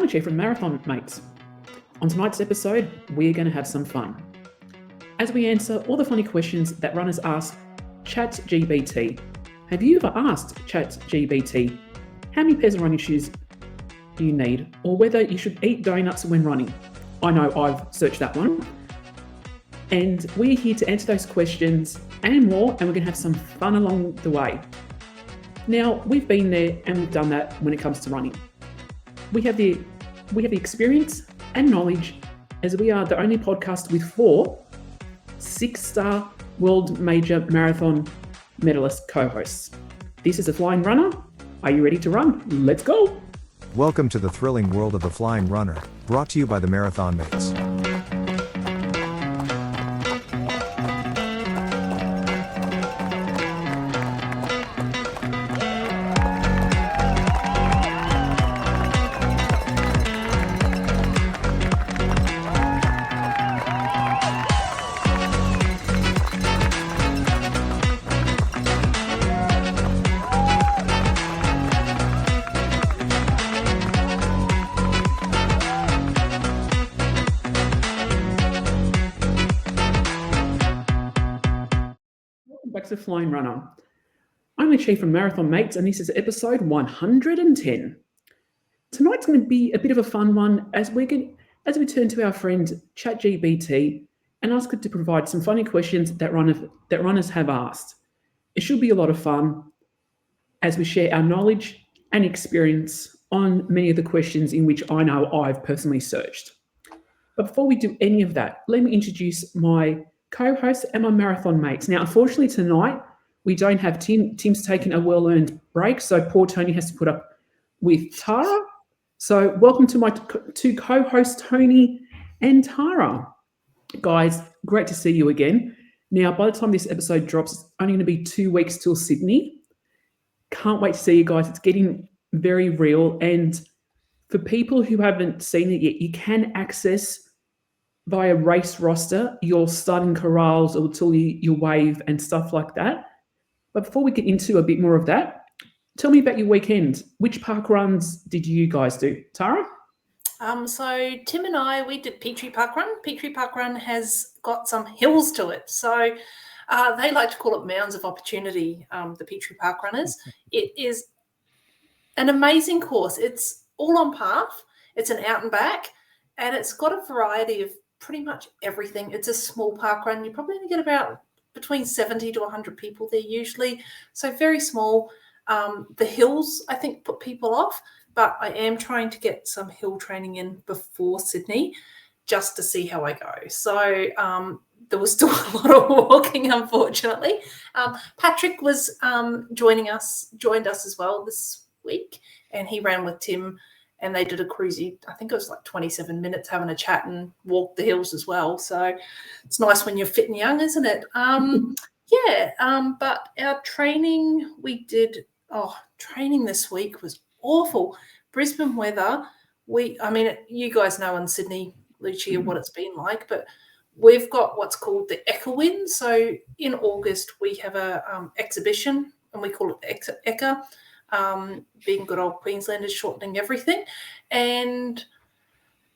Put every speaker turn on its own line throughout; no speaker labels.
Lucia from Marathon Mates. On tonight's episode, we're going to have some fun as we answer all the funny questions that runners ask ChatGPT. Have you ever asked ChatGPT how many pairs of running shoes do you need, or whether you should eat donuts when running? I know I've searched that one. And we're here to answer those questions and more, and we're going to have some fun along the way. Now, we've been there and we've done that when it comes to running. We have the experience and knowledge, as we are the only podcast with 4 6-star world major marathon medalist co-hosts. This is the Flying Runr. Are you ready to run? Let's go!
Welcome to the thrilling world of the Flying Runr, brought to you by the Marathon Mates.
Back to Flying Runr. I'm Lucia from Marathon Mates, and this is episode 110. Tonight's going to be a bit of a fun one as we turn to our friend ChatGPT and ask it to provide some funny questions that runners have asked. It should be a lot of fun as we share our knowledge and experience on many of the questions in which I know I've personally searched. But before we do any of that, let me introduce my co-host and my marathon mates. Now, unfortunately tonight, we don't have Tim. Tim's taken a well-earned break, so poor Tony has to put up with Tara. So welcome to my two co-hosts, Tony and Tara. Guys, great to see you again. Now, by the time this episode drops, it's only going to be 2 weeks till Sydney. Can't wait to see you guys. It's getting very real. And for people who haven't seen it yet, you can access via race roster your starting corrals or till your wave and stuff like that. But before we get into a bit more of that, tell me about your weekend. Which park runs did you guys do? Tara?
So Tim and I, we did Petrie Park Run. Petrie Park Run has got some hills to it. So they like to call it mounds of opportunity, the Petrie Park Runners. It is an amazing course. It's all on path. It's an out and back, and it's got a variety of pretty much everything. It's a small park run. You probably only get about between 70 to 100 people there usually. So very small. The hills, I think, put people off, but I am trying to get some hill training in before Sydney just to see how I go. So there was still a lot of walking, unfortunately. Patrick was joined us as well this week, and he ran with Tim, and they did a cruisy, I think it was like 27 minutes having a chat and walked the hills as well. So it's nice when you're fit and young, isn't it? But our training training this week was awful. Brisbane weather, you guys know in Sydney, Lucia, what it's been like, but we've got what's called the Eka wind. So in August, we have a exhibition, and we call it Eka. Being good old Queenslanders, shortening everything. And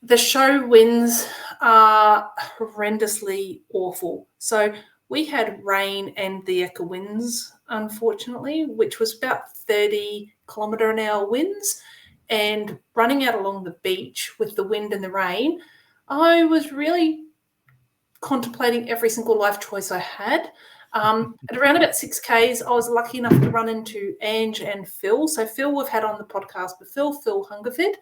the show winds are horrendously awful. So we had rain and the Eka winds, unfortunately, which was about 30 kilometre an hour winds. And running out along the beach with the wind and the rain, I was really contemplating every single life choice I had. At around about 6Ks, I was lucky enough to run into Ange and Phil. So Phil we've had on the podcast before, Phil Hungerford.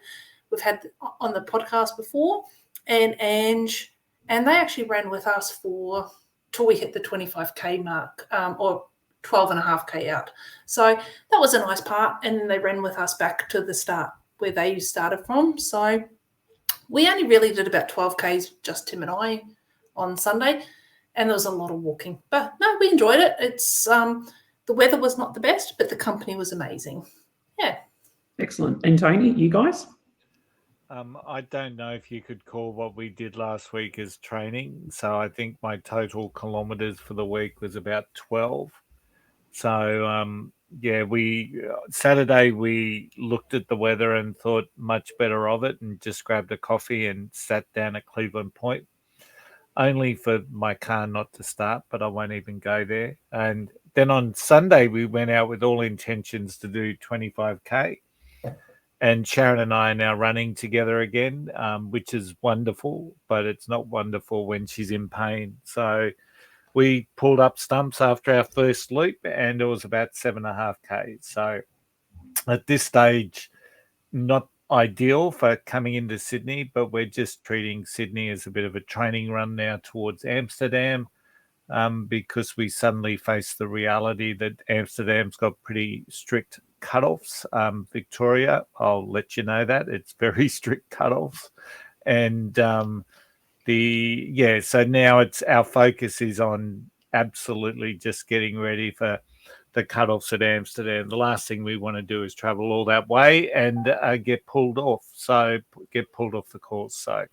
We've had on the podcast before, and Ange, and they actually ran with us till we hit the 25K mark, or 12.5K out. So that was a nice part, and then they ran with us back to the start where they started from. So we only really did about 12Ks, just Tim and I, on Sunday. And there was a lot of walking. But no, we enjoyed it. It's the weather was not the best, but the company was amazing. Yeah.
Excellent. And Tony, you guys?
I don't know if you could call what we did last week as training. So I think my total kilometres for the week was about 12. So Saturday we looked at the weather and thought much better of it, and just grabbed a coffee and sat down at Cleveland Point, only for my car not to start, but I won't even go there. And then on Sunday we went out with all intentions to do 25K. And Sharon and I are now running together again, which is wonderful, but it's not wonderful when she's in pain. So we pulled up stumps after our first loop, and it was about 7.5K. So at this stage, not ideal for coming into Sydney, but we're just treating Sydney as a bit of a training run now towards Amsterdam, because we suddenly face the reality that Amsterdam's got pretty strict cutoffs. Victoria, I'll let you know that it's very strict cutoffs, and so now it's our focus is on absolutely just getting ready for the cutoffs at Amsterdam. The last thing we want to do is travel all that way and get pulled off the course. So,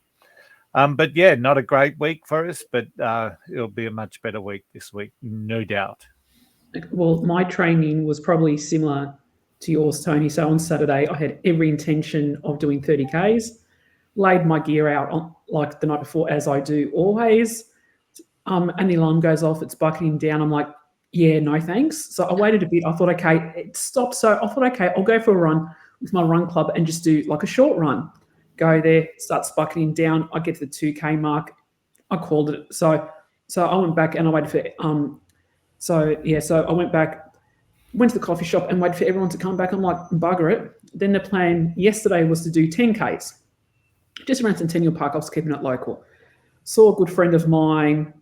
but yeah, not a great week for us, but it'll be a much better week this week, no doubt.
Well, my training was probably similar to yours, Tony. So on Saturday, I had every intention of doing 30Ks, laid my gear out on, like the night before, as I do always. And the alarm goes off, it's bucketing down. I'm like, yeah, no thanks. So I waited a bit. I thought, okay, it stopped. So I thought, okay, I'll go for a run with my run club and just do like a short run. Go there, starts bucketing down. I get to the 2K mark. I called it. So I went back and I waited for so I went back, went to the coffee shop and waited for everyone to come back. I'm like, bugger it. Then the plan yesterday was to do 10Ks. Just around Centennial Park. I was keeping it local. Saw a good friend of mine,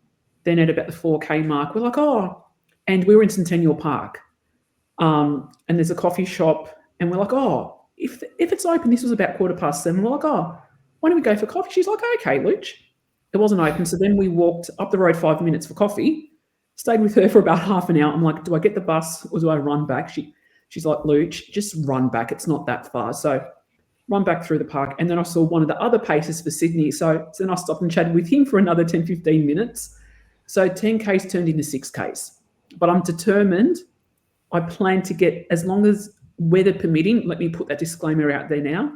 then at about the 4K mark, we're like, oh, and we were in Centennial Park. And there's a coffee shop, and we're like, oh, if it's open, this was about 7:15. We're like, oh, why don't we go for coffee? She's like, okay, Luch. It wasn't open. So then we walked up the road 5 minutes for coffee, stayed with her for about half an hour. I'm like, do I get the bus or do I run back? She's like, Luch, just run back. It's not that far. So run back through the park. And then I saw one of the other paces for Sydney. So then I stopped and chatted with him for another 10, 15 minutes. So 10Ks turned into 6Ks. But I'm determined. I plan to get, as long as weather permitting, let me put that disclaimer out there now,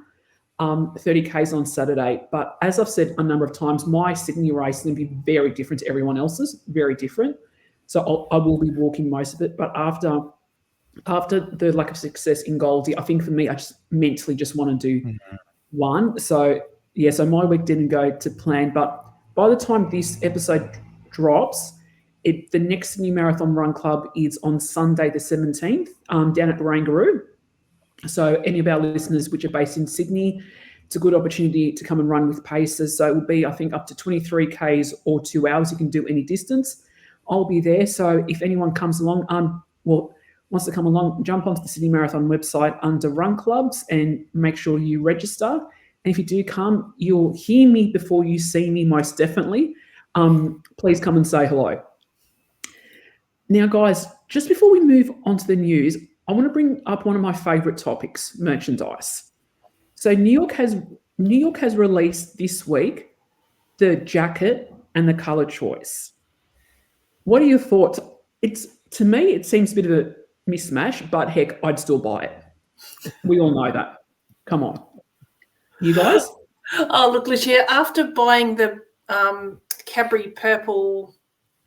30Ks on Saturday. But as I've said a number of times, my Sydney race is going to be very different to everyone else's, very different. So I will be walking most of it. But after the lack of success in Goldie, I think for me, I just mentally just want to do one. So my week didn't go to plan. But by the time this episode drops, the next Sydney Marathon Run Club is on Sunday the 17th down at Barangaroo. So any of our listeners which are based in Sydney, it's a good opportunity to come and run with paces. So it will be, I think, up to 23Ks or 2 hours. You can do any distance. I'll be there. So if anyone comes along, wants to come along, jump onto the Sydney Marathon website under Run Clubs and make sure you register. And if you do come, you'll hear me before you see me, most definitely. Please come and say hello. Now, guys, just before we move on to the news, I want to bring up one of my favourite topics, merchandise. So New York has released this week the jacket and the colour choice. What are your thoughts? To me, it seems a bit of a mismatch, but heck, I'd still buy it. We all know that. Come on. You guys?
Oh, look, Lucia, after buying the Cadbury purple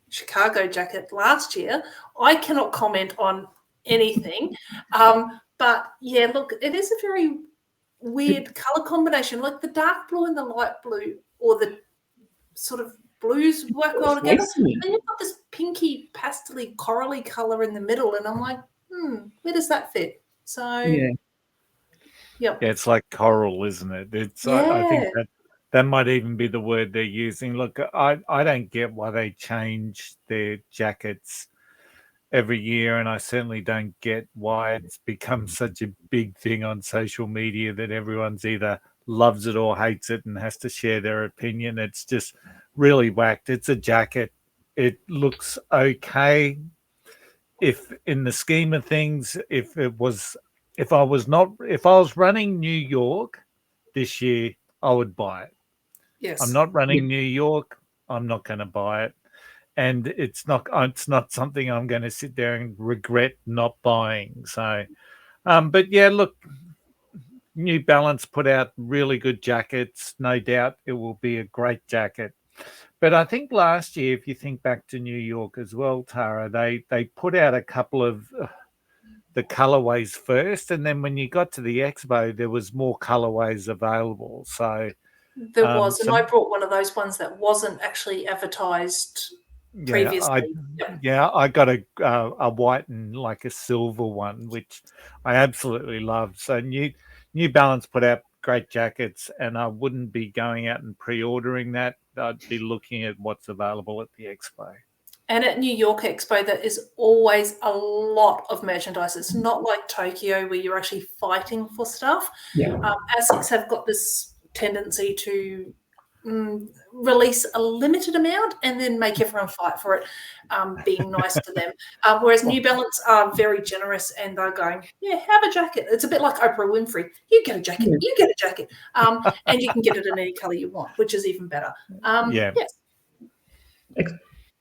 Chicago jacket last year, I cannot comment on anything. But yeah, look, it is a very weird colour combination, like the dark blue and the light blue, or the sort of blues work well together. And you've got this pinky, pastel-y, corally colour in the middle, and I'm like, where does that fit? So, yeah,
it's like coral, isn't it? I think that might even be the word they're using. Look, I don't get why they change their jackets every year, and I certainly don't get why it's become such a big thing on social media that everyone's either loves it or hates it and has to share their opinion. It's just really whacked. It's a jacket. It looks okay. If in the scheme of things, if I was running New York this year, I would buy it.
Yes.
I'm not running New York. I'm not going to buy it. and it's not something I'm going to sit there and regret not buying. So, but yeah, look, New Balance put out really good jackets. No doubt it will be a great jacket. But I think last year, if you think back to New York as well, Tara, they put out a couple of the colorways first, and then when you got to the expo, there was more colorways available. So
there was, and I brought one of those ones that wasn't actually advertised previously.
I got a white and like a silver one, which I absolutely love. So New Balance put out great jackets, and I wouldn't be going out and pre-ordering that. I'd be looking at what's available at the expo.
And at New York Expo, there is always a lot of merchandise. It's not like Tokyo where you're actually fighting for stuff.
Yeah.
ASICs have got this tendency to release a limited amount and then make everyone fight for it, being nice to them. Whereas New Balance are very generous, and they're going, yeah, have a jacket. It's a bit like Oprah Winfrey. You get a jacket, you get a jacket. And you can get it in any colour you want, which is even better. Yes.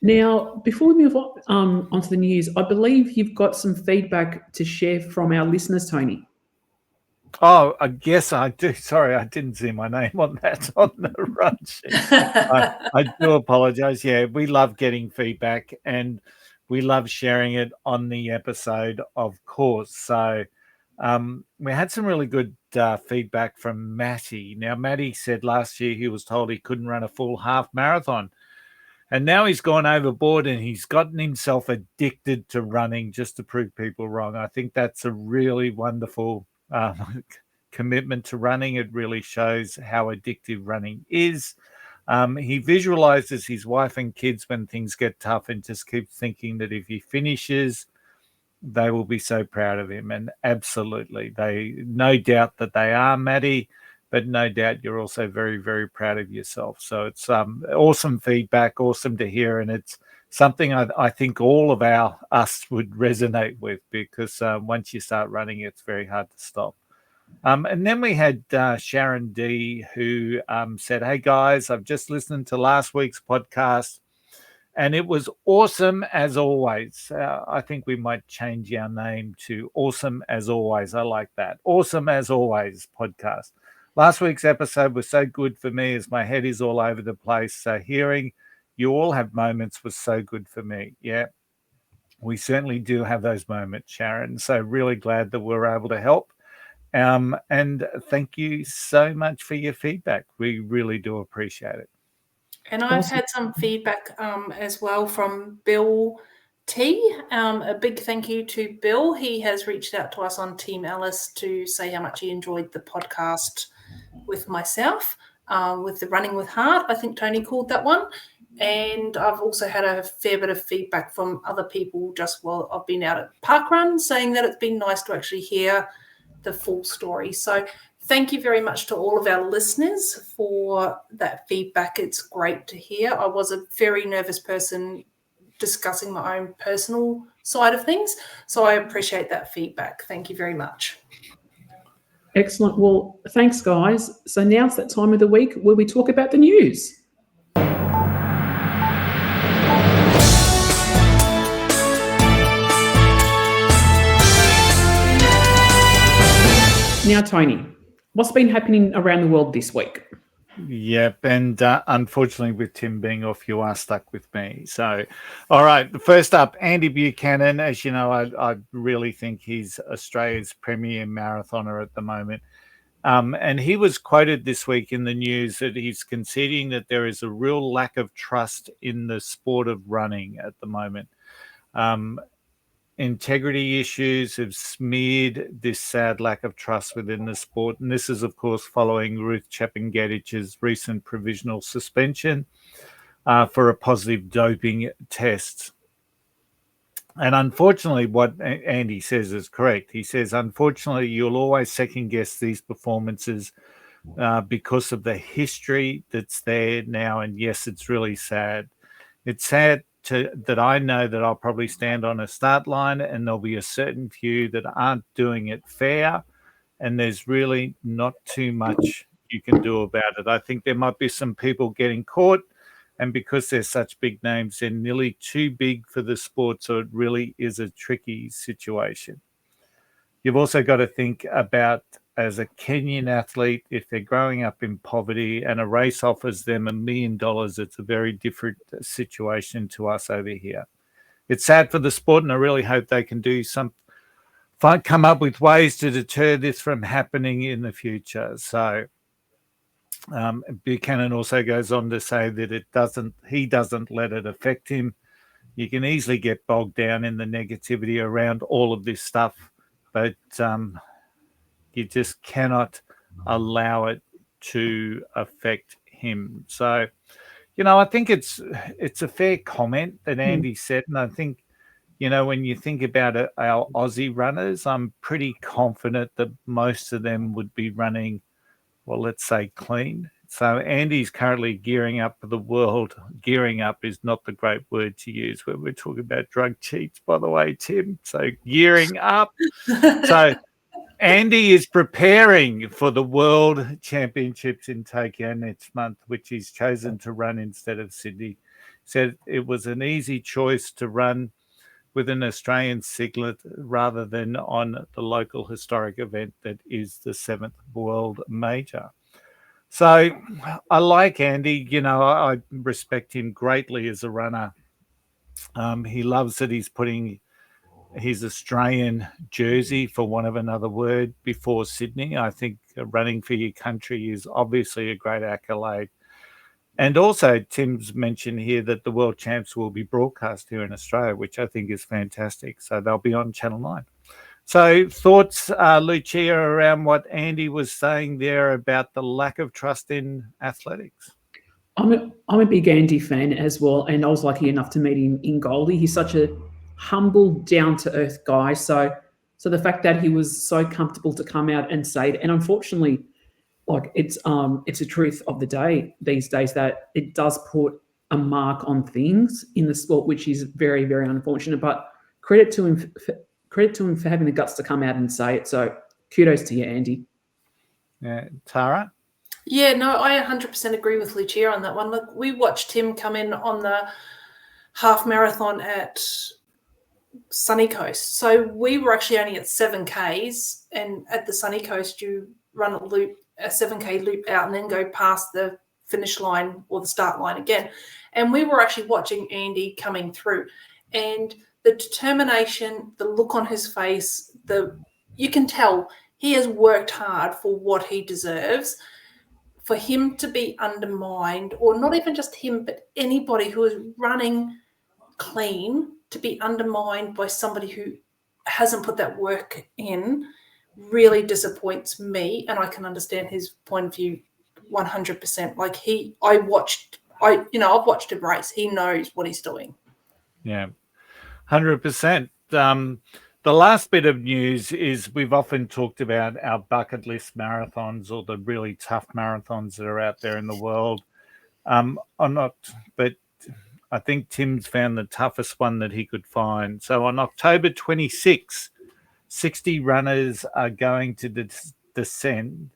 Now, before we move on onto the news, I believe you've got some feedback to share from our listeners, Tony.
Oh, I guess I do. Sorry, I didn't see my name on that on the run sheet. I do apologize. Yeah, we love getting feedback, and we love sharing it on the episode, of course. So we had some really good feedback from Matty. Now, Matty said last year he was told he couldn't run a full half marathon. And now he's gone overboard and he's gotten himself addicted to running just to prove people wrong. I think that's a really wonderful commitment to running. It really shows how addictive running is. He visualizes his wife and kids when things get tough and just keeps thinking that if he finishes, they will be so proud of him. And absolutely, no doubt that they are, Matty. But no doubt you're also very, very proud of yourself. So it's awesome feedback, awesome to hear. And it's something I think all of us would resonate with, because once you start running, it's very hard to stop. And then we had Sharon D, who said, hey, guys, I've just listened to last week's podcast, and it was awesome as always. I think we might change our name to Awesome as Always. I like that. Awesome as Always podcast. Last week's episode was so good for me as my head is all over the place. So hearing you all have moments was so good for me. Yeah, we certainly do have those moments, Sharon. So really glad that we're able to help. And thank you so much for your feedback. We really do appreciate it.
And I've had some feedback as well from Bill T. A big thank you to Bill. He has reached out to us on Team Alice to say how much he enjoyed the podcast with myself, with the Running with Heart, I think Tony called that one. And I've also had a fair bit of feedback from other people just while I've been out at Parkrun, saying that it's been nice to actually hear the full story. So thank you very much to all of our listeners for that feedback. It's great to hear. I was a very nervous person discussing my own personal side of things, so I appreciate that feedback. Thank you very much.
Excellent. Well, thanks, guys. So now it's that time of the week where we talk about the news. Now, Tony, what's been happening around the world this week?
Yep, and unfortunately with Tim being off, you are stuck with me. So, all right, first up, Andy Buchanan. As you know, I really think he's Australia's premier marathoner at the moment. And he was quoted this week in the news that he's conceding that there is a real lack of trust in the sport of running at the moment. Integrity issues have smeared this sad lack of trust within the sport. And this is, of course, following Ruth Chepngetich's recent provisional suspension for a positive doping test. And unfortunately, what Andy says is correct. He says, unfortunately, you'll always second guess these performances because of the history that's there now. And yes, it's really sad. It's sad that I know that I'll probably stand on a start line and there'll be a certain few that aren't doing it fair, and there's really not too much you can do about it. I think there might be some people getting caught And because they're such big names, they're nearly too big for the sport. So it really is a tricky situation. You've also got to think about, as a Kenyan athlete, if they're growing up in poverty and a race offers them $1 million, it's a very different situation to us over here. It's sad for the sport, and I really hope they can do come up with ways to deter this from happening in the future. So Buchanan also goes on to say that he doesn't let it affect him. You can easily get bogged down in the negativity around all of this stuff, but you just cannot allow it to affect him. So, I think it's a fair comment that Andy said, and I think, when you think about it, our Aussie runners, I'm pretty confident that most of them would be running, well, let's say clean. So Andy's currently gearing up for the world. Gearing up is not the great word to use when we're talking about drug cheats, by the way, Tim. So gearing up. So Andy is preparing for the World Championships in Tokyo next month, which he's chosen to run instead of Sydney. Said it was an easy choice to run with an Australian singlet rather than on the local historic event that is the 7th World Major. So I like Andy. I respect him greatly as a runner. He loves that he's putting his Australian jersey, for want of another word, before Sydney. I think running for your country is obviously a great accolade. And also, Tim's mentioned here that the World Champs will be broadcast here in Australia, which I think is fantastic. So they'll be on Channel 9. So thoughts, Lucia, around what Andy was saying there about the lack of trust in athletics?
I'm a big Andy fan as well, and I was lucky enough to meet him in Goldie. He's such a humble, down-to-earth guy. So the fact that he was so comfortable to come out and say it, and unfortunately, it's a truth of the day these days that it does put a mark on things in the sport, which is very, very unfortunate. But credit to him for having the guts to come out and say it. So kudos to you, Andy.
Yeah, Tara?
Yeah, no, I 100% agree with Lucia on that one. Look, we watched him come in on the half marathon at Sunny Coast. So we were actually only at 7Ks, and at the Sunny Coast, you run a 7K loop out and then go past the finish line or the start line again. And we were actually watching Andy coming through, and the determination, the look on his face, you can tell he has worked hard for what he deserves. For him to be undermined, or not even just him, but anybody who is running clean, to be undermined by somebody who hasn't put that work in, really disappoints me. And I can understand his point of view 100%. Like I've watched him race. He knows what he's doing.
Yeah, 100%. The last bit of news is we've often talked about our bucket list marathons, or the really tough marathons that are out there in the world. But I think Tim's found the toughest one that he could find. So on October 26, 60 runners are going to descend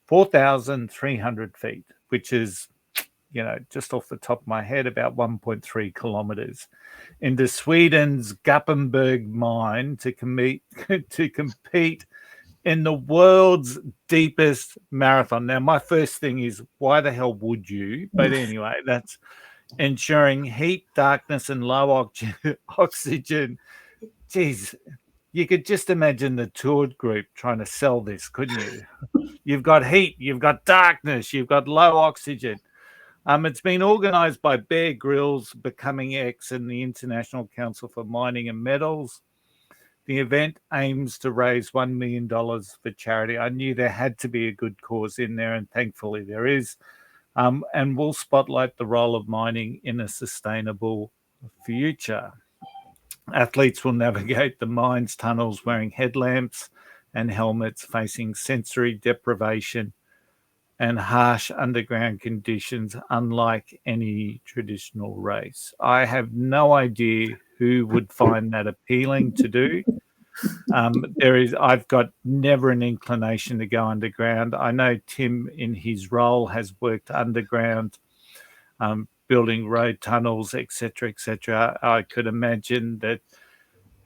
4,300 feet, which is, just off the top of my head, about 1.3 kilometers, into Sweden's Gappenberg mine to compete in the world's deepest marathon. Now, my first thing is, why the hell would you? But anyway, that's ensuring heat, darkness, and low oxygen. Jeez, you could just imagine the toured group trying to sell this, couldn't you? You've got heat, you've got darkness, you've got low oxygen. It's been organised by Bear Grylls, Becoming X, and the International Council for Mining and Metals. The event aims to raise $1 million for charity. I knew there had to be a good cause in there, and thankfully there is. And will spotlight the role of mining in a sustainable future. Athletes will navigate the mine's tunnels wearing headlamps and helmets, facing sensory deprivation and harsh underground conditions, unlike any traditional race. I have no idea who would find that appealing to do. I've got never an inclination to go underground. I know Tim, in his role, has worked underground, building road tunnels, etc., etc. I could imagine that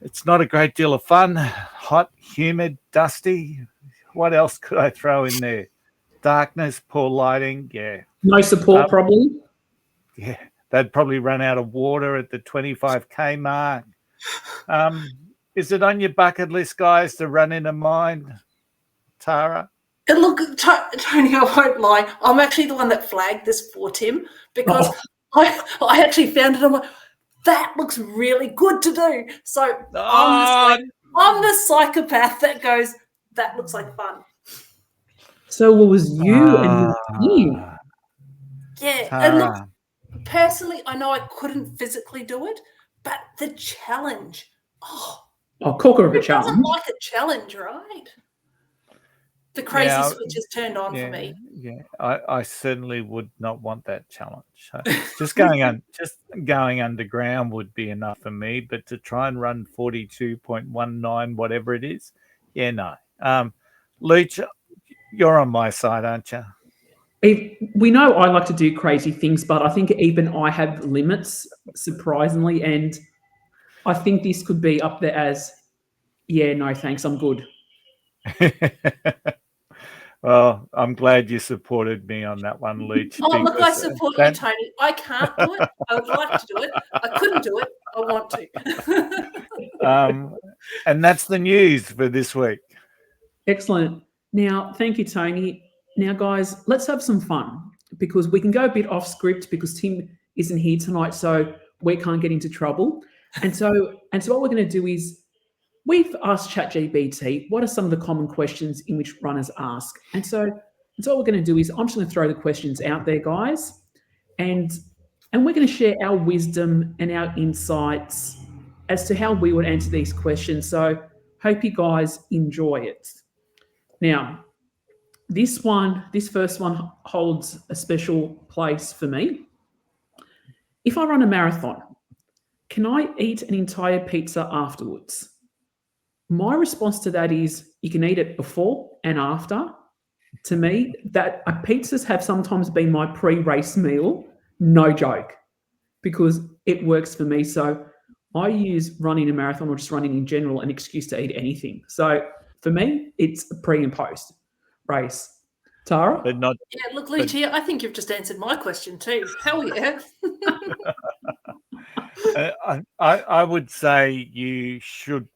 it's not a great deal of fun. Hot, humid, dusty. What else could I throw in there? Darkness, poor lighting. Yeah.
No support, probably.
Yeah. They'd probably run out of water at the 25K mark. Is it on your bucket list, guys, to run in a mine, Tara?
And look, Tony, I won't lie. I'm actually the one that flagged this for Tim because I actually found it. I'm like, that looks really good to do. So I'm the psychopath that goes, that looks like fun.
So it was you and you.
Yeah.
Tara.
And look, personally, I know I couldn't physically do it, but the challenge.
Corker of a
Who doesn't
challenge.
like a challenge, right? The crazy switch is turned on for me.
Yeah, I certainly would not want that challenge. Just going underground would be enough for me, but to try and run 42.19, whatever it is, no. Lucia, you're on my side, aren't you?
We know I like to do crazy things, but I think even I have limits, surprisingly, and I think this could be up there as, no thanks, I'm good.
Well, I'm glad you supported me on that one, Luch.
Look, I support you, Tony. I can't do it. I would like to do it. I couldn't do it. I want to.
And that's the news for this week.
Excellent. Now, thank you, Tony. Now, guys, let's have some fun because we can go a bit off script because Tim isn't here tonight, so we can't get into trouble. And so what we're going to do is we've asked ChatGPT what are some of the common questions in which runners ask. And so what we're going to do is I'm just going to throw the questions out there, guys, and we're going to share our wisdom and our insights as to how we would answer these questions. So hope you guys enjoy it. Now, this first one holds a special place for me. If I run a marathon, can I eat an entire pizza afterwards? My response to that is you can eat it before and after. To me, that pizzas have sometimes been my pre-race meal, no joke, because it works for me. So I use running a marathon or just running in general an excuse to eat anything. So for me, it's a pre and post race. Tara?
But not.
Yeah, look, Lucia, I think you've just answered my question too. Hell yeah.
I would say you should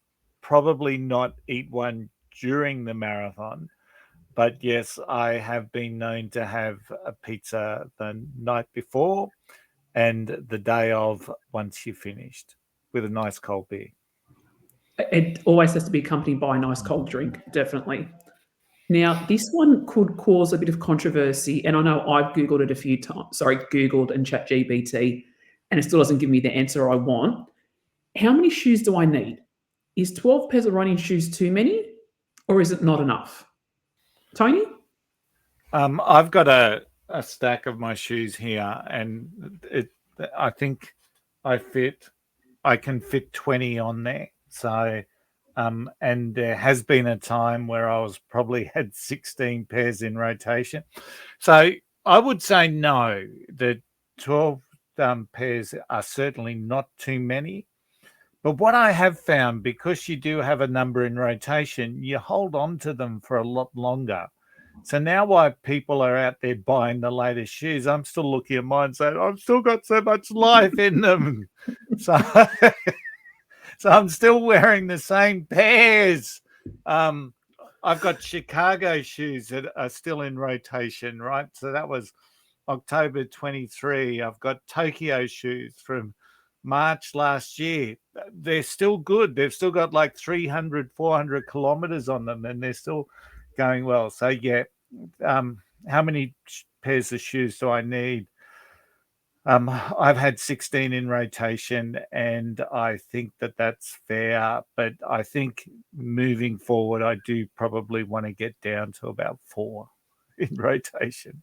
probably not eat one during the marathon. But yes, I have been known to have a pizza the night before and the day of once you're finished with a nice cold beer.
It always has to be accompanied by a nice cold drink, definitely. Now, this one could cause a bit of controversy, and I know I've Googled it a few times. Googled and ChatGPT, and it still doesn't give me the answer I want. How many shoes do I need? Is 12 pairs of running shoes too many, or is it not enough? Tony?
I've got a stack of my shoes here, and I think I can fit 20 on there. So, and there has been a time where I was probably had 16 pairs in rotation. So I would say no, that 12 pairs are certainly not too many. But what I have found, because you do have a number in rotation, you hold on to them for a lot longer. So now while people are out there buying the latest shoes, I'm still looking at mine saying, I've still got so much life in them. So I'm still wearing the same pairs. I've got Chicago shoes that are still in rotation, right? So that was October 23. I've got Tokyo shoes from March last year. They're still good. They've still got like 300, 400 kilometers on them, and they're still going well. So yeah, how many pairs of shoes do I need? I've had 16 in rotation, and I think that that's fair. But I think moving forward, I do probably want to get down to about 4 in rotation.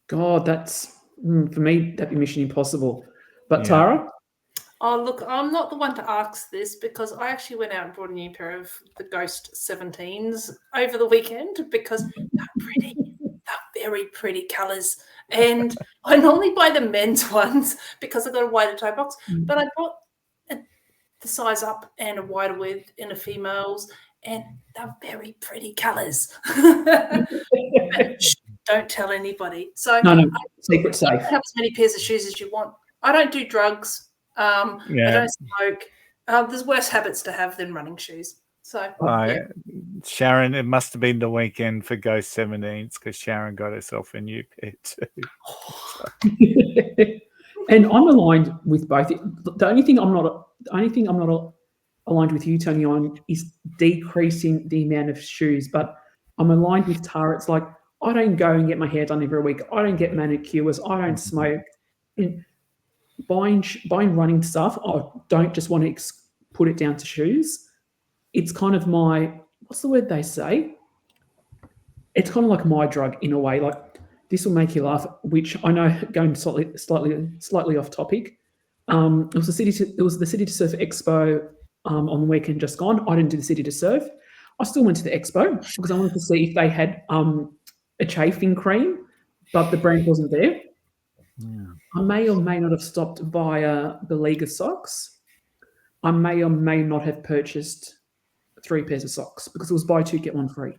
God, that's, for me, that'd be mission impossible. But Tara?
Oh, look, I'm not the one to ask this because I actually went out and bought a new pair of the Ghost 17s over the weekend because they're pretty. They're very pretty colours. And I normally buy the men's ones because I've got a wider toe box, but I bought the size up and a wider width in a female's, and they're very pretty colours. Don't tell anybody. So
No, secret
you
safe.
can have as many pairs of shoes as you want. I don't do drugs. I don't smoke. There's worse habits to have than running shoes. So
Sharon, it must have been the weekend for Ghost 17s because Sharon got herself a new pair too.
And I'm aligned with both. The only thing I'm not aligned with you, Tony, on is decreasing the amount of shoes. But I'm aligned with Tara. It's like I don't go and get my hair done every week. I don't get manicures. I don't smoke. And buying running stuff, I don't just want to put it down to shoes. It's kind of my, what's the word they say? It's kind of like my drug in a way. Like, this will make you laugh, which I know going slightly off topic. It was the City to Surf Expo on the weekend just gone. I didn't do the City to Surf. I still went to the expo because I wanted to see if they had a chafing cream, but the brand wasn't there.
Yeah.
I may or may not have stopped via the League of Socks. I may or may not have purchased 3 pairs of socks because it was buy 2 get 1 free.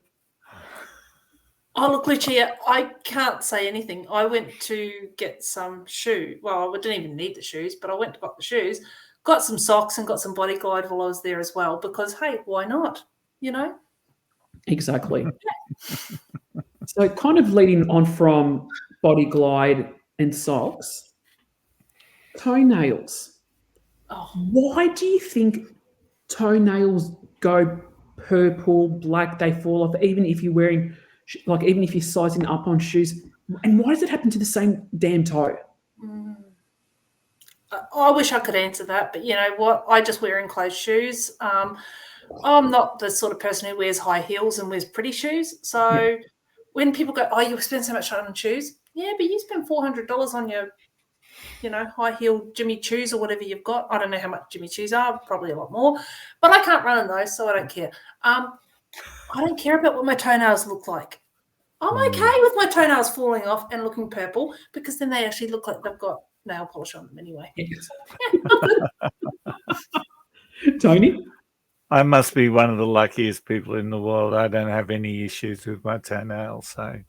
Oh, look, Lucia, I can't say anything. I went to get some shoes. Well, I didn't even need the shoes, but I went to buy the shoes, got some socks and got some Body Glide while I was there as well because, hey, why not? You know?
Exactly. So kind of leading on from Body Glide and socks, toenails.
Oh.
Why do you think toenails go purple, black, they fall off, even if you're wearing, like, even if you're sizing up on shoes? And why does it happen to the same damn toe?
I wish I could answer that, but you know what? I just wear enclosed shoes. I'm not the sort of person who wears high heels and wears pretty shoes. So when people go, oh, you spend so much time on shoes. Yeah, but you spend $400 on your, high heel Jimmy Choos or whatever you've got. I don't know how much Jimmy Choos are, probably a lot more. But I can't run in those, so I don't care. I don't care about what my toenails look like. I'm okay with my toenails falling off and looking purple because then they actually look like they've got nail polish on them anyway.
Tony?
I must be one of the luckiest people in the world. I don't have any issues with my toenails. So,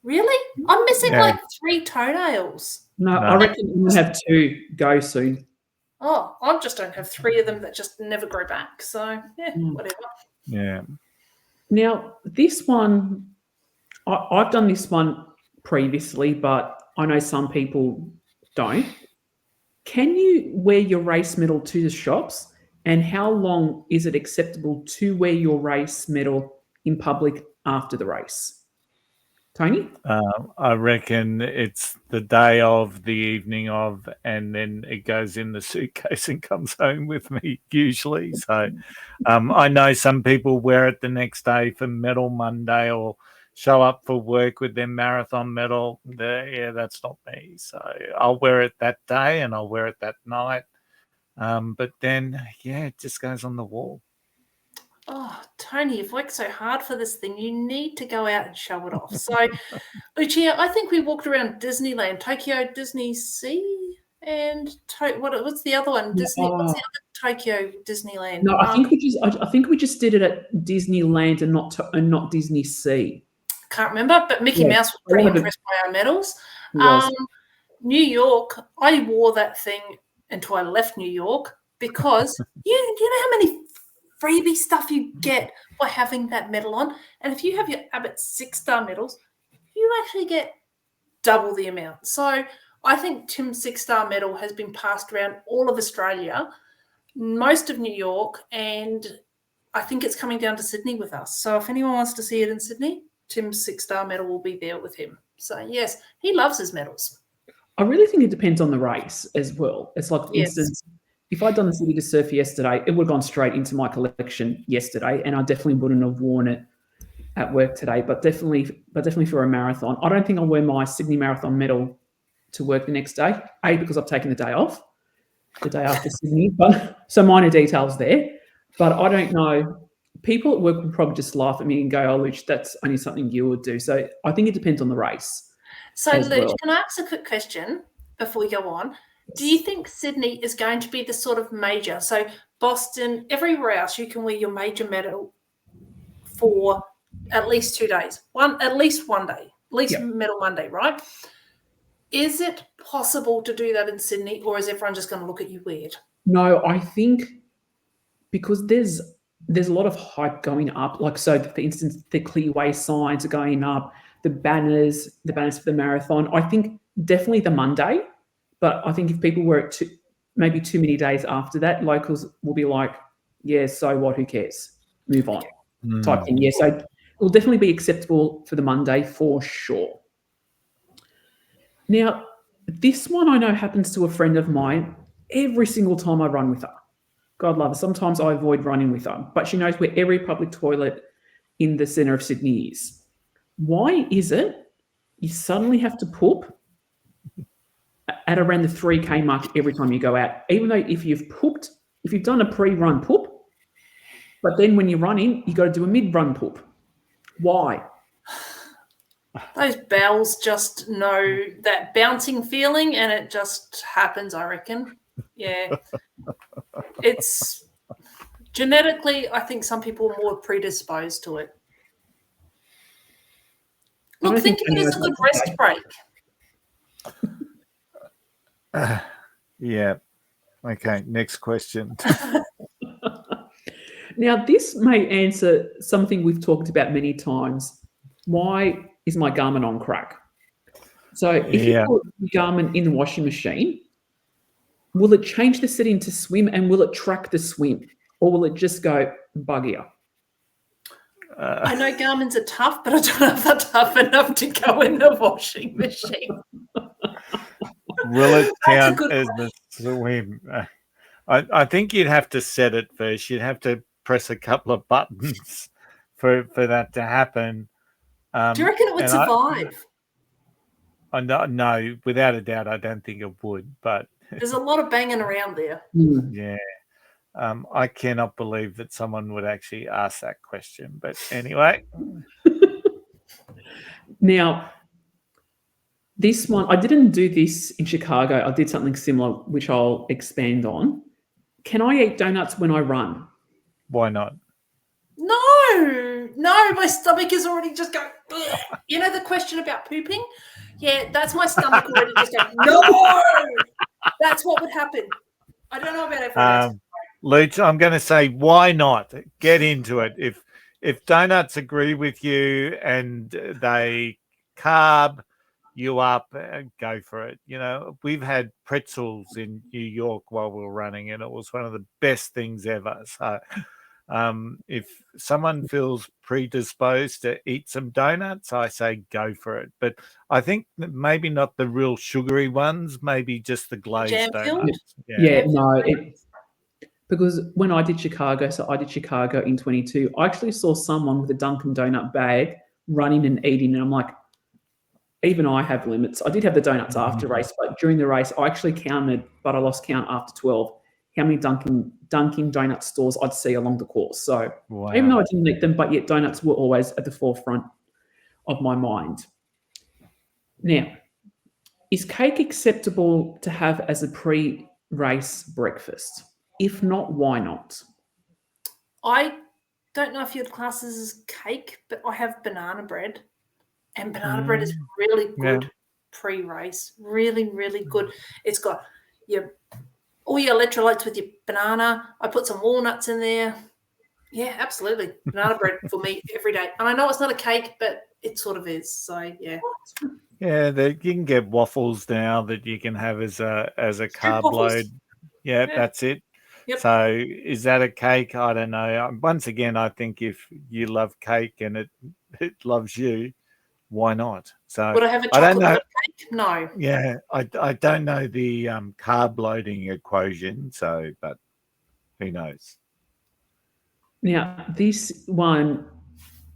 really? I'm missing like 3 toenails.
No, I reckon we'll have 2 go soon.
Oh, I just don't have 3 of them that just never grow back. So, whatever.
Yeah.
Now, this one, I've done this one previously, but I know some people don't. Can you wear your race medal to the shops? And how long is it acceptable to wear your race medal in public after the race? Tony?
I reckon it's the day of, the evening of, and then it goes in the suitcase and comes home with me usually. So I know some people wear it the next day for Medal Monday or show up for work with their marathon medal. That's not me. So I'll wear it that day and I'll wear it that night. But then, it just goes on the wall.
Oh, Tony, you've worked so hard for this thing. You need to go out and show it off. So, Lucia, I think we walked around Disneyland, Tokyo Disney Sea, and what's the other one? What's the other Tokyo Disneyland?
No, I think we just did it at Disneyland and not Disney Sea.
Can't remember, but Mickey Mouse was pretty impressed by our medals. New York, I wore that thing until I left New York because you know how many freebie stuff you get by having that medal on. And if you have your Abbott 6-star medals, you actually get double the amount. So I think Tim's 6-star medal has been passed around all of Australia, most of New York, and I think it's coming down to Sydney with us. So if anyone wants to see it in Sydney, Tim's 6-star medal will be there with him. So, yes, he loves his medals.
I really think it depends on the race as well. It's like, for instance, if I'd done the City to Surf yesterday, it would have gone straight into my collection yesterday, and I definitely wouldn't have worn it at work today. But definitely for a marathon, I don't think I'll wear my Sydney Marathon medal to work the next day. Because I've taken the day off, the day after Sydney. But so minor details there. But I don't know people at work would probably just laugh at me and go, "Oh, Luch, that's only something you would do." So I think it depends on the race.
So,
as
Luch,
well.
can I ask a quick question before we go on? Do you think Sydney is going to be the sort of major? So Boston, everywhere else, you can wear your major medal for at least 2 days. At least one day. At least
Yep.
medal Monday, right? Is it possible to do that in Sydney, or is everyone just going to look at you weird?
No, I think because there's a lot of hype going up. Like, so for instance, the clearway signs are going up, the banners for the marathon. I think definitely the Monday, but I think if people were at maybe too many days after that, locals will be like, yeah, so what, who cares? Move on, type thing. Yeah, so it will definitely be acceptable for the Monday for sure. Now, this one I know happens to a friend of mine every single time I run with her. God love her. Sometimes I avoid running with her, but she knows where every public toilet in the centre of Sydney is. Why is it you suddenly have to poop at around the 3K mark every time you go out, even though if you've done a pre-run poop, but then when you're running, you got to do a mid-run poop. Why?
Those bowels just know that bouncing feeling, and it just happens, I reckon. Yeah. It's genetically, I think some people are more predisposed to it. Look, think of it as a good rest break.
Yeah. Okay, next question.
Now, this may answer something we've talked about many times. Why is my Garmin on crack? So if you put the Garmin in the washing machine, will it change the setting to swim, and will it track the swim, or will it just go buggier?
I know Garmin's are tough, but I don't know if they're tough enough to go in the washing machine.
Will it count as the swim? I think you'd have to set it first. You'd have to press a couple of buttons for that to happen.
Do you reckon it would survive?
No, without a doubt, I don't think it would. But
there's a lot of banging around there.
Yeah. I cannot believe that someone would actually ask that question. But anyway.
Now, this one, I didn't do this in Chicago. I did something similar, which I'll expand on. Can I eat donuts when I run?
Why not?
No, my stomach is already just going, ugh. You know the question about pooping? Yeah, that's my stomach already just going, no! That's what would happen. I don't know about everyone else.
Luch, I'm going to say, why not? Get into it. If donuts agree with you and they carb you up, go for it. You know, we've had pretzels in New York while we were running, and it was one of the best things ever. So if someone feels predisposed to eat some donuts, I say go for it. But I think that maybe not the real sugary ones, maybe just the glazed donuts.
Because when I did Chicago, so I did Chicago in 22, I actually saw someone with a Dunkin' Donut bag running and eating, and I'm like, even I have limits. I did have the donuts after race, but during the race, I actually counted, but I lost count after 12, how many Dunkin' Donut stores I'd see along the course. So even though I didn't eat them, but yet donuts were always at the forefront of my mind. Now, is cake acceptable to have as a pre-race breakfast? If not, why not?
I don't know if you'd class this as cake, but I have banana bread. And banana bread is really good pre-race. Really, really good. It's got all your electrolytes with your banana. I put some walnuts in there. Yeah, absolutely. Banana bread for me every day. And I know it's not a cake, but it sort of is. So, yeah.
Yeah, you can get waffles now that you can have as a carb load. Yeah, that's it.
Yep.
So is that a cake? I don't know. Once again, I think if you love cake and it loves you, why not? So
would I have a chocolate cake? No.
Yeah, I don't know the carb loading equation. So, but who knows?
Now this one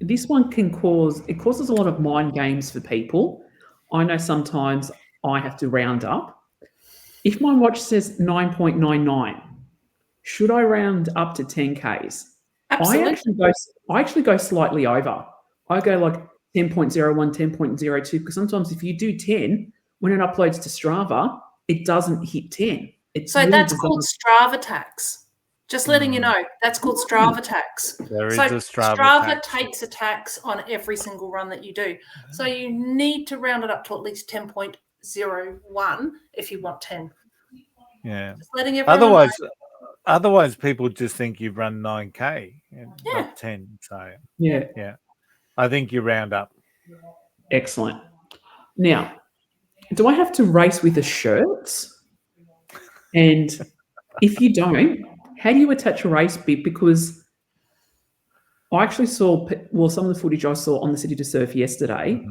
causes a lot of mind games for people. I know sometimes I have to round up. If my watch says 9.99, should I round up to 10Ks?
Absolutely.
I actually go slightly over. I go like 10.01, 10.02, because sometimes if you do 10, when it uploads to Strava, it doesn't hit 10. It's
So
really
that's
bizarre.
called Strava tax. Just letting you know, that's called Strava tax.
There is
So
a Strava tax.
takes a tax on every single run that you do. So you need to round it up to at least 10.01 if you want 10.
Yeah.
Just letting everyone know.
Otherwise, people just think you've run 9K and not 10. So
Yeah.
I think you round up.
Excellent. Now, do I have to race with a shirt? And if you don't, how do you attach a race bib? Because I actually saw, some of the footage I saw on the City to Surf yesterday,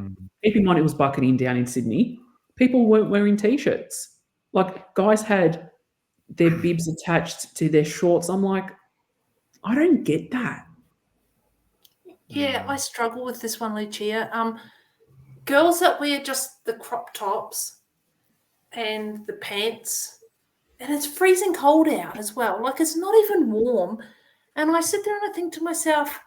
keep in mind it was bucketing down in Sydney, people weren't wearing T-shirts. Like, guys had their bibs attached to their shorts. I'm like, I don't get that.
Yeah, I struggle with this one, Lucia. Girls that wear just the crop tops and the pants, and it's freezing cold out as well. Like, it's not even warm. And I sit there and I think to myself,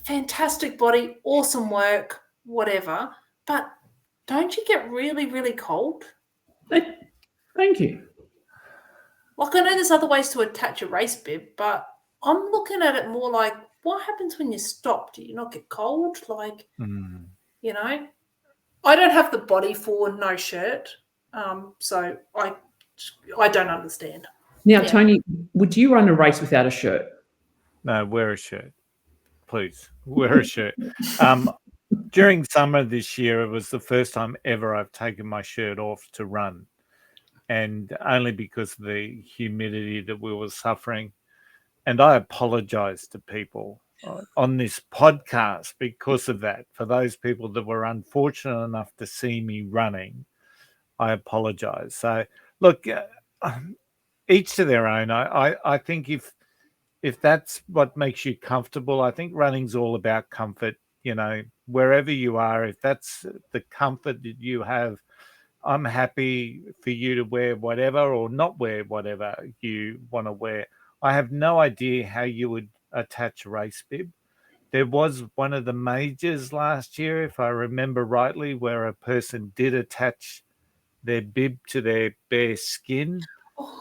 fantastic body, awesome work, whatever. But don't you get really, really cold?
Thank you.
Like, I know there's other ways to attach a race bib, but I'm looking at it more like, what happens when you stop? Do you not get cold? Like, you know, I don't have the body for no shirt, so I don't understand.
Now, Tony, would you run a race without a shirt?
No, wear a shirt. Please, wear a shirt. During summer this year, it was the first time ever I've taken my shirt off to run. And only because of the humidity that we were suffering. And I apologize to people on this podcast because of that. For those people that were unfortunate enough to see me running, I apologize. So, look, each to their own. I think if that's what makes you comfortable, I think running's all about comfort. You know, wherever you are, if that's the comfort that you have, I'm happy for you to wear whatever or not wear whatever you want to wear. I have no idea how you would attach a race bib. There was one of the majors last year, if I remember rightly, where a person did attach their bib to their bare skin.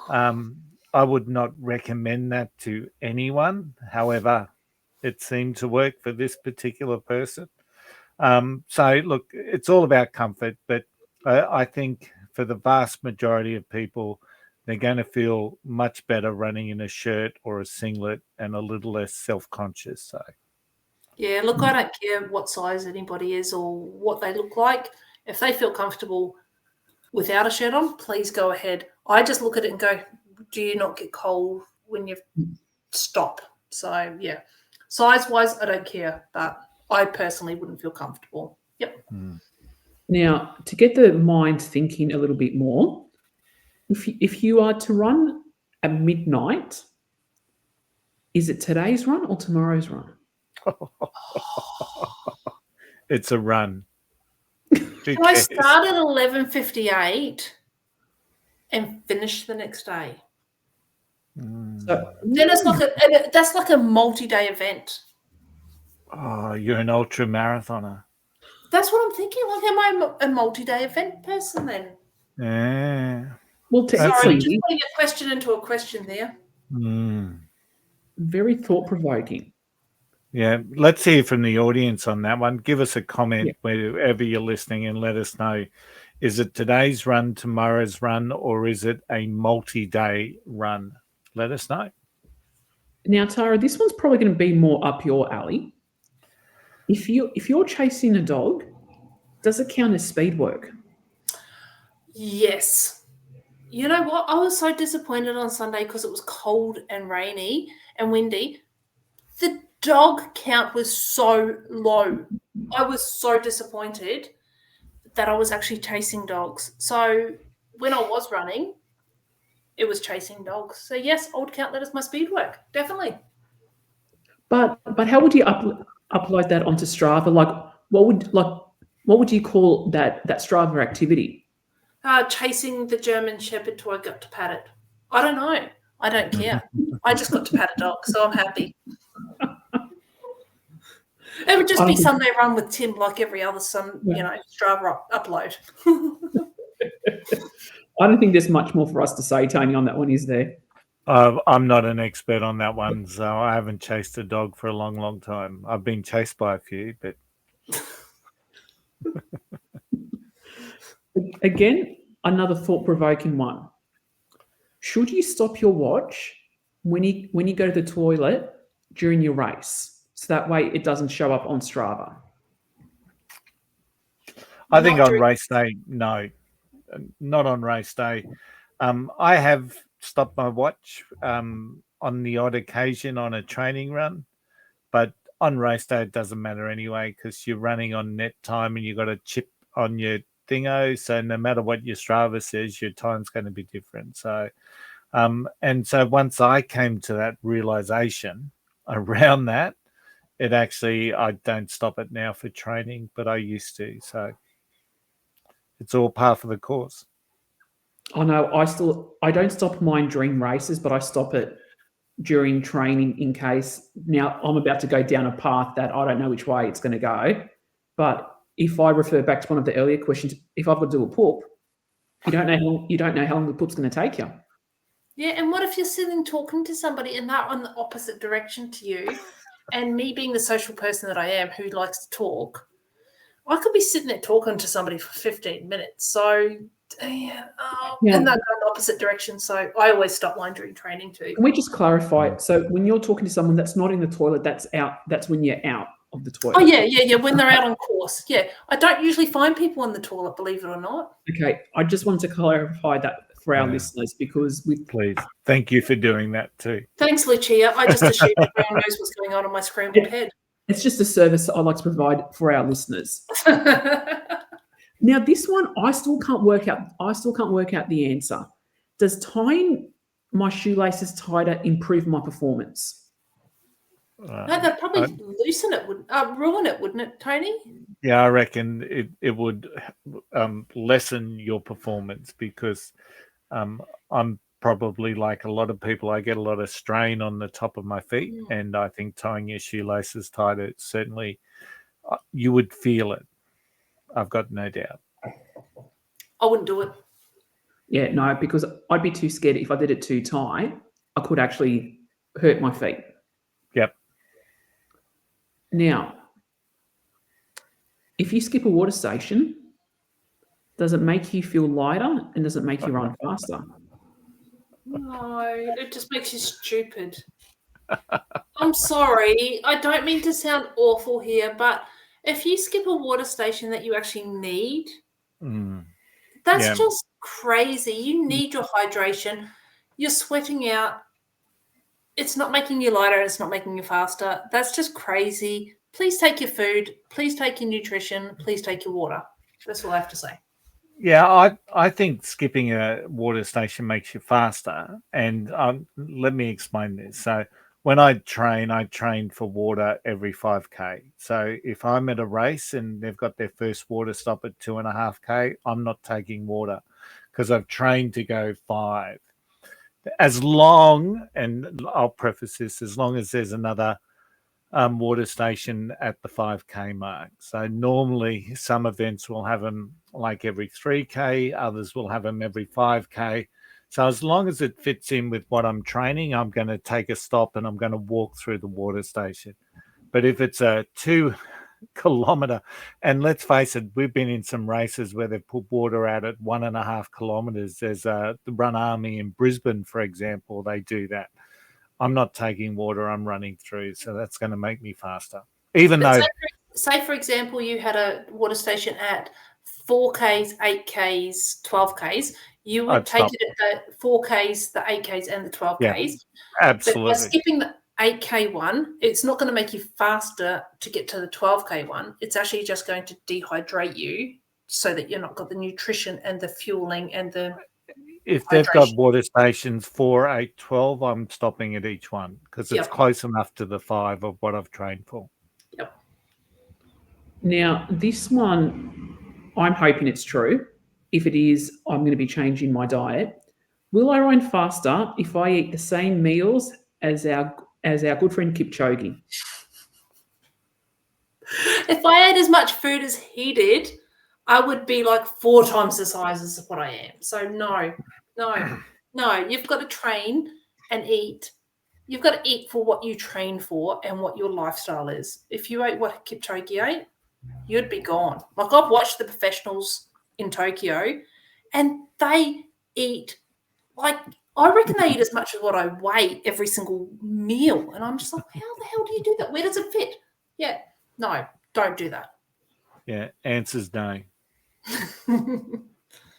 I would not recommend that to anyone. However, it seemed to work for this particular person. So, look, it's all about comfort, but I think for the vast majority of people, they're going to feel much better running in a shirt or a singlet and a little less self-conscious. So,
yeah, look, I don't care what size anybody is or what they look like. If they feel comfortable without a shirt on, please go ahead. I just look at it and go, do you not get cold when you stop? So, yeah, size-wise, I don't care, but I personally wouldn't feel comfortable. Yep.
Now, to get the mind thinking a little bit more, if you are to run at midnight, is it today's run or tomorrow's run?
it's a run.
Can I start at 11:58 and finish the next day?
So
then that's like a multi-day event.
Oh, you're an ultra marathoner.
That's what I'm thinking. Like, am I a multi-day event person then?
Yeah.
Well,
sorry, just putting a question into a question there.
Very thought-provoking.
Yeah, let's hear from the audience on that one. Give us a comment wherever you're listening and let us know. Is it today's run, tomorrow's run, or is it a multi-day run? Let us know.
Now, Tara, this one's probably going to be more up your alley. If you're chasing a dog, does it count as speed work?
Yes. You know what? I was so disappointed on Sunday because it was cold and rainy and windy. The dog count was so low. I was so disappointed that I was actually chasing dogs. So when I was running, it was chasing dogs. So yes, I would count that as my speed work. Definitely.
But how would you upload that onto Strava? Like, what would you call that Strava activity?
Chasing the German Shepherd till I got to pat it. I don't know. I don't care. I just got to pat a dog, so I'm happy. It would just be Sunday Run with Tim, like every other Strava upload.
I don't think there's much more for us to say, Tony, on that one, is there?
I'm not an expert on that one, so I haven't chased a dog for a long, long time. I've been chased by a few, but...
Again, another thought-provoking one. Should you stop your watch when you go to the toilet during your race, so that way it doesn't show up on Strava?
I think on race day, no. Not on race day. I have stopped my watch on the odd occasion on a training run, but on race day it doesn't matter anyway because you're running on net time and you've got a chip on your thingo, so no matter what your Strava says, your time's going to be different. So and so once I came to that realization around that, it actually, I don't stop it now for training, but I used to. So it's all par for the course.
I know. I don't stop mine during races, but I stop it during training in case. Now I'm about to go down a path that I don't know which way it's going to go. But if I refer back to one of the earlier questions, if I've got to do a poop, you don't know how long the poop's going to take you.
Yeah, and what if you're sitting talking to somebody and they're on the opposite direction to you? And me being the social person that I am who likes to talk, I could be sitting there talking to somebody for 15 minutes. So, and they're going the opposite direction. So I always stop mine during training too.
Can we just clarify? So when you're talking to someone that's not in the toilet, that's when you're out of the toilet.
Oh, yeah. When they're out on course. Yeah. I don't usually find people in the toilet, believe it or not. Okay.
I just wanted to clarify that for our listeners because
Please. Thank you for doing that too.
Thanks, Lucia. I just assumed everyone knows what's going on in my scrambled head.
It's just a service I like to provide for our listeners. Now, this one, I still can't work out the answer. Does tying my shoelaces tighter improve my performance?
No, that'd probably loosen it, ruin it, wouldn't it, Tony?
Yeah, I reckon it would lessen your performance because I'm probably like a lot of people. I get a lot of strain on the top of my feet, and I think tying your shoelaces tighter, certainly you would feel it. I've got no doubt.
I wouldn't do it.
Yeah, no, because I'd be too scared if I did it too tight, I could actually hurt my feet.
Yep.
Now, if you skip a water station, does it make you feel lighter and does it make you run faster?
No, it just makes you stupid. I'm sorry. I don't mean to sound awful here, but if you skip a water station that you actually need, that's just crazy. You need your hydration. You're sweating out. It's not making you lighter. It's not making you faster. That's just crazy. Please take your food. Please take your nutrition. Please take your water. That's all I have to say.
Yeah, I think skipping a water station makes you faster. And let me explain this. So when I train for water every 5K. So if I'm at a race and they've got their first water stop at 2.5K, I'm not taking water because I've trained to go 5. As long, and I'll preface this, as long as there's another water station at the 5K mark. So normally some events will have them like every 3K, others will have them every 5K. So as long as it fits in with what I'm training, I'm going to take a stop and I'm going to walk through the water station. But if it's a 2 kilometer, and let's face it, we've been in some races where they've put water out at 1.5 kilometers. There's the Run Army in Brisbane, for example, they do that. I'm not taking water, I'm running through. So that's going to make me faster. Even though...
Say, for example, you had a water station at 4Ks, 8Ks, 12Ks. You would take it at the 4Ks, the 8Ks, and the 12Ks.
Yeah, absolutely.
But by skipping the 8K one, it's not going to make you faster to get to the 12K one. It's actually just going to dehydrate you so that you're not got the nutrition and the fueling and the...
If they've got water stations 4, 8, 12, I'm stopping at each one because it's close enough to the 5 of what I've trained for.
Yep.
Now, this one, I'm hoping it's true. If it is, I'm going to be changing my diet. Will I run faster if I eat the same meals as our good friend Kipchoge?
If I ate as much food as he did, I would be like 4 times the size as what I am. So no. You've got to train and eat. You've got to eat for what you train for and what your lifestyle is. If you ate what Kipchoge ate, you'd be gone. Like, I've watched the professionals in Tokyo, and they eat like, I reckon they eat as much as what I weigh every single meal. And I'm just like, how the hell do you do that? Where does it fit? Yeah, no, don't do that.
Yeah, answer's no.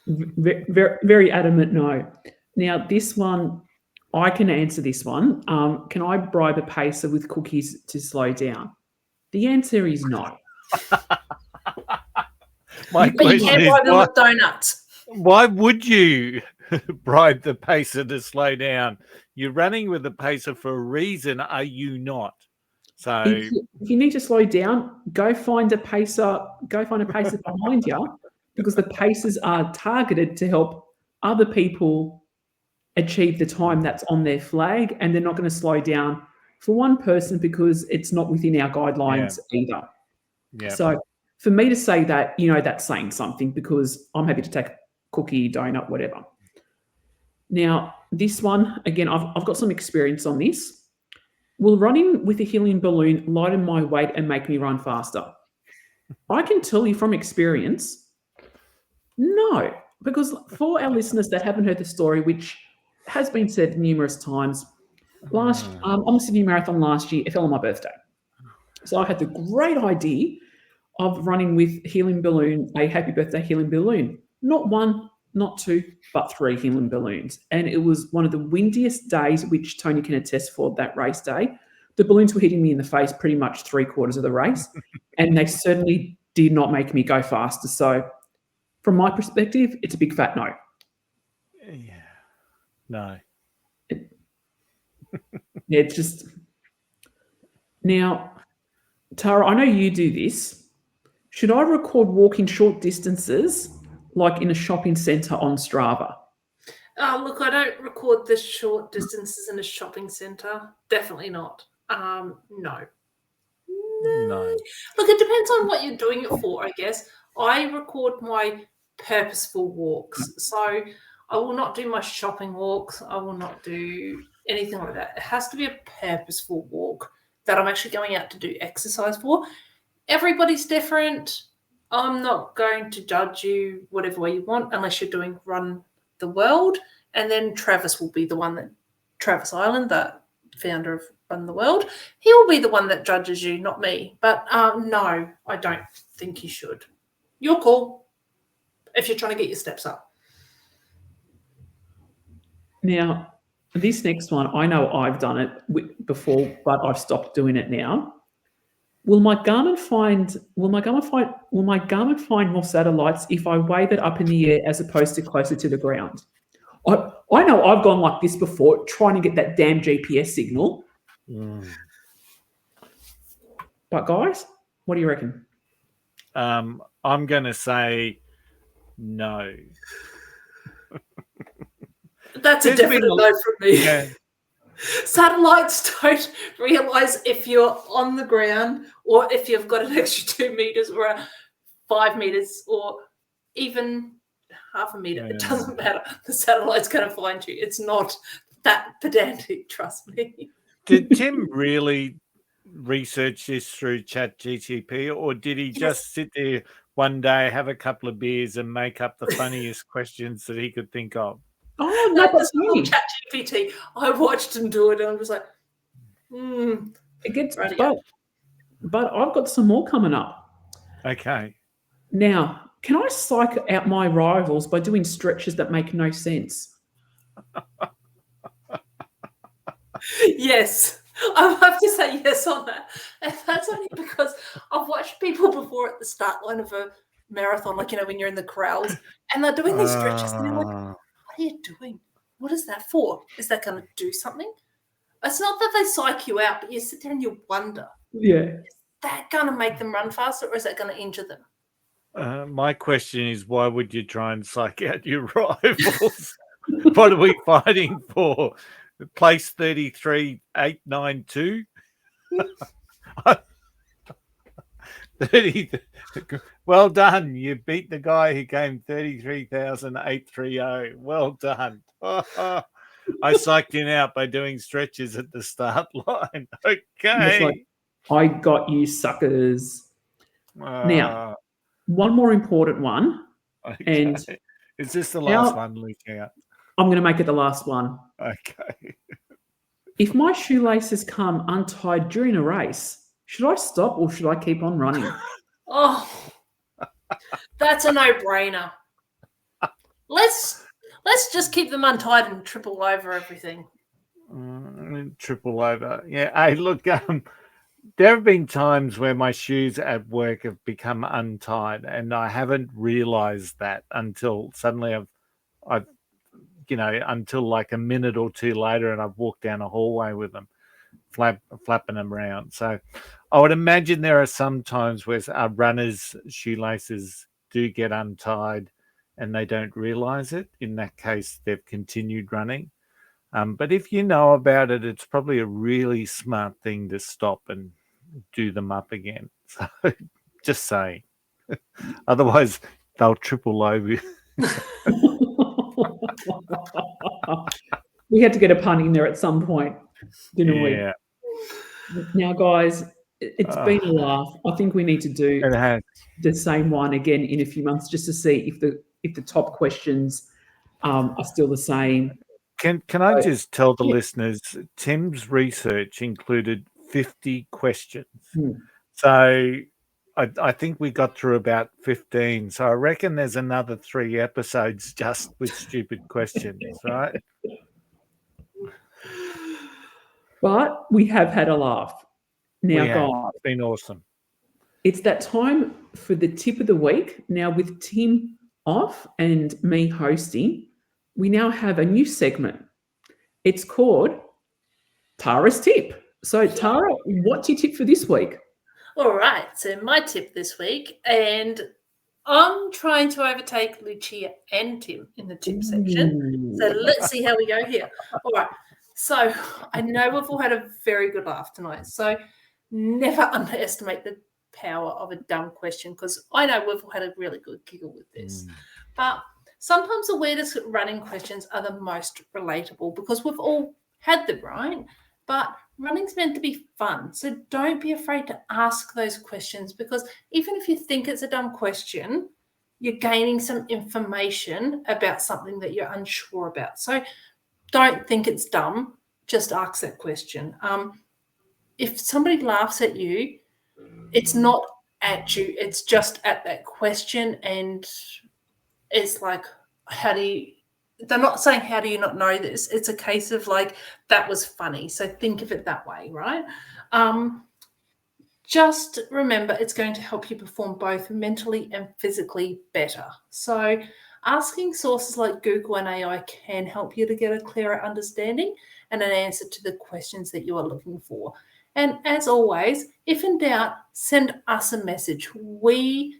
Very, very adamant no. Now, this one, I can answer this one. Can I bribe a pacer with cookies to slow down? The answer is no.
My
But you
question
can't
is,
buy them with donuts.
why would you bribe the pacer to slow down? You're running with the pacer for a reason, are you not? So
If you need to slow down, go find a pacer behind you, because the pacers are targeted to help other people achieve the time that's on their flag, and they're not going to slow down for one person because it's not within our guidelines either.
yeah.
So for me to say that, that's saying something, because I'm happy to take a cookie, donut, whatever. Now, this one, again, I've got some experience on this. Will running with a helium balloon lighten my weight and make me run faster? I can tell you from experience, no, because for our listeners that haven't heard the story, which has been said numerous times, on the Sydney Marathon last year, it fell on my birthday. So I had the great idea of running with a happy birthday helium balloon. Not one, not two, but 3 helium balloons. And it was one of the windiest days, which Tony can attest for, that race day. The balloons were hitting me in the face pretty much 3/4 of the race, and they certainly did not make me go faster. So from my perspective, it's a big fat no.
Yeah. No.
Yeah, it's just... Now, Tara, I know you do this. Should I record walking short distances like in a shopping centre on Strava?
Look, I don't record the short distances in a shopping centre. Definitely not. No.
No.
Look, it depends on what you're doing it for, I guess. I record my purposeful walks. So I will not do my shopping walks. I will not do anything like that. It has to be a purposeful walk that I'm actually going out to do exercise for. Everybody's different. I'm not going to judge you whatever way you want unless you're doing Run the World. And then Travis will be the one that, Travis Island, the founder of Run the World, he will be the one that judges you, not me. But no, I don't think you should. Your call if you're trying to get your steps up.
Now, this next one, I know I've done it before, but I've stopped doing it now. Will my Garmin find more satellites if I wave it up in the air as opposed to closer to the ground? I know I've gone like this before, trying to get that damn GPS signal. But guys, what do you reckon?
I'm going to say no.
That's a definite no from me.
Yeah.
Satellites don't realise if you're on the ground or if you've got an extra 2 meters or 5 meters or even half a meter. It doesn't matter. The satellite's going to find you. It's not that pedantic, trust me.
Did Tim really research this through ChatGPT, or did he just sit there one day, have a couple of beers and make up the funniest questions that he could think of?
Oh, no, that's me.
ChatGPT. I watched him do it and I was like,
It gets but I've got some more coming up.
Okay.
Now, can I psych out my rivals by doing stretches that make no sense?
Yes. I have to say yes on that. And that's only because I've watched people before at the start line of a marathon, like, when you're in the crowds and they're doing these stretches and they're like, what are you doing? What is that for? Is that going to do something? It's not that they psych you out, but you sit there and you wonder.
Yeah.
Is that going to make them run faster or is that going to injure them?
My question is, why would you try and psych out your rivals? What are we fighting for? Place 33,892? 30. Well done. You beat the guy who came 33,830. Well done. I psyched him out by doing stretches at the start line. Okay.
It's like, I got you, suckers. Now, one more important one.
Okay.
And
is this the last one, Lucia?
I'm going to make it the last one.
Okay.
If my shoelaces come untied during a race, should I stop or should I keep on running?
Oh, that's a no-brainer. Let's just keep them untied and triple over everything.
Triple over. Yeah. Hey, look, there have been times where my shoes at work have become untied and I haven't realized that until suddenly I've until like a minute or two later and I've walked down a hallway with them, flapping them around. So I would imagine there are some times where our runners' shoelaces do get untied and they don't realize it. In that case, they've continued running. But if you know about it, it's probably a really smart thing to stop and do them up again. So just saying. Otherwise, they'll triple over you.
We had to get a pun in there at some point, didn't we?
Yeah.
Now, guys, it's been a laugh. I think we need to do the same one again in a few months just to see if the top questions are still the same.
Can I just tell the listeners, Tim's research included 50 questions. So I think we got through about 15. So I reckon there's another 3 episodes just with stupid questions, right?
But we have had a laugh. Now, guys,
it's been awesome.
It's that time for the tip of the week. Now, with Tim off and me hosting, we now have a new segment. It's called Tara's Tip. So, Tara, what's your tip for this week?
All right. So, my tip this week, and I'm trying to overtake Lucia and Tim in the tip section. So, let's see how we go here. All right. So, I know we've all had a very good laugh tonight. So, never underestimate the power of a dumb question, because I know we've all had a really good giggle with this. But sometimes the weirdest running questions are the most relatable because we've all had them, right? But running's meant to be fun. So don't be afraid to ask those questions, because even if you think it's a dumb question, you're gaining some information about something that you're unsure about. So don't think it's dumb. Just ask that question. If somebody laughs at you, it's not at you. It's just at that question. And it's like, they're not saying, how do you not know this? It's a case of like, that was funny. So think of it that way, right? Just remember, it's going to help you perform both mentally and physically better. So asking sources like Google and AI can help you to get a clearer understanding and an answer to the questions that you are looking for. And as always, if in doubt, send us a message. We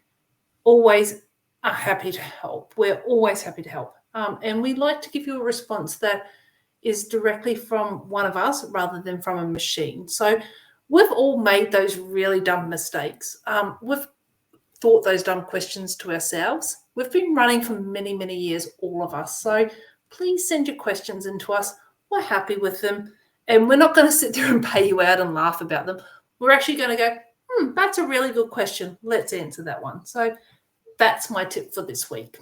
always are happy to help. We're always happy to help. And we like to give you a response that is directly from one of us rather than from a machine. So we've all made those really dumb mistakes. We've thought those dumb questions to ourselves. We've been running for many, many years, all of us. So please send your questions in to us. We're happy with them. And we're not going to sit there and pay you out and laugh about them. We're actually going to go, that's a really good question. Let's answer that one. So that's my tip for this week.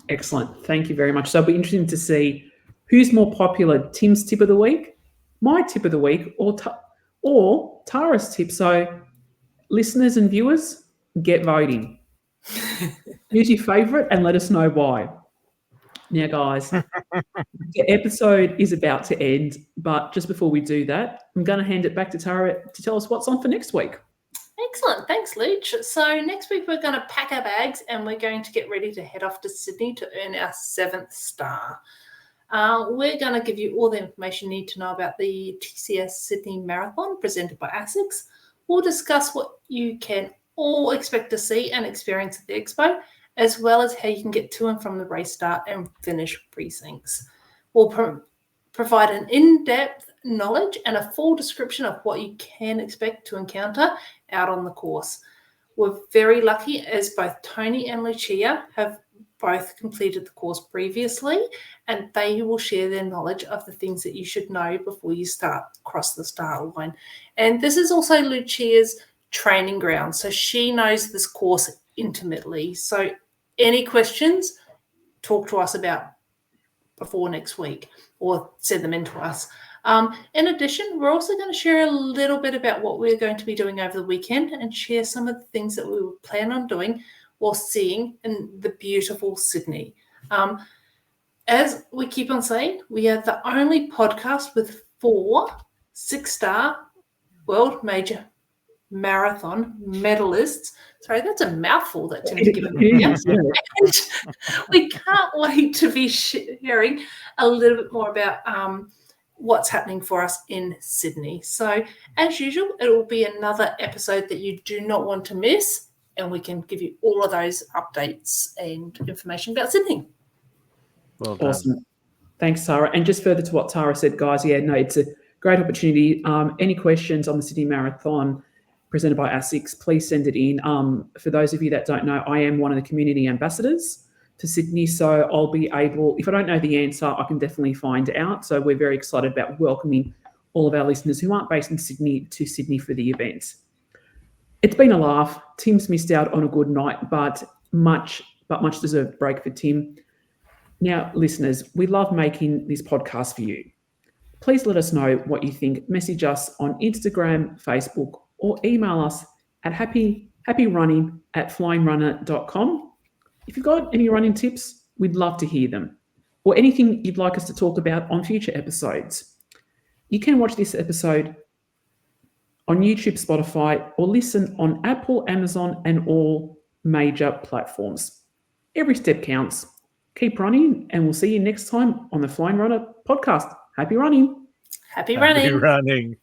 Excellent. Thank you very much. So it'll be interesting to see who's more popular, Tim's tip of the week, my tip of the week, or Tara's tip. So listeners and viewers, get voting. Who's your favourite, and let us know why. Now, guys, the episode is about to end, but just before we do that, I'm going to hand it back to Tara to tell us what's on for next week.
Excellent. Thanks, Luch. So next week we're going to pack our bags and we're going to get ready to head off to Sydney to earn our 7th star. We're going to give you all the information you need to know about the TCS Sydney Marathon presented by ASICS. We'll discuss what you can all expect to see and experience at the expo, as well as how you can get to and from the race start and finish precincts. will provide an in-depth knowledge and a full description of what you can expect to encounter out on the course. We're very lucky as both Tony and Lucia have both completed the course previously, and they will share their knowledge of the things that you should know before you cross the start line. And this is also Lucia's training ground, so she knows this course intimately. So any questions, talk to us about before next week or send them in to us. In addition, we're also going to share a little bit about what we're going to be doing over the weekend and share some of the things that we plan on doing while seeing in the beautiful Sydney. As we keep on saying, we are the only podcast with 4 6-star world major marathon medalists. Sorry, that's a mouthful that Tim's given me. And we can't wait to be sharing a little bit more about what's happening for us in Sydney. So as usual, it will be another episode that you do not want to miss, and we can give you all of those updates and information about Sydney.
Well done.
Awesome. Thanks, Tara. And just further to what Tara said, guys, it's a great opportunity. Any questions on the Sydney Marathon presented by ASICS, please send it in. For those of you that don't know, I am one of the community ambassadors to Sydney, so I'll be able, if I don't know the answer, I can definitely find out. So we're very excited about welcoming all of our listeners who aren't based in Sydney to Sydney for the event. It's been a laugh. Tim's missed out on a good night, but much deserved break for Tim. Now, listeners, we love making this podcast for you. Please let us know what you think. Message us on Instagram, Facebook, or email us at happyrunning@flyingrunner.com. If you've got any running tips, we'd love to hear them, or anything you'd like us to talk about on future episodes. You can watch this episode on YouTube, Spotify, or listen on Apple, Amazon, and all major platforms. Every step counts. Keep running, and we'll see you next time on the Flying Runr Podcast. Happy running.
Happy running.
Happy running.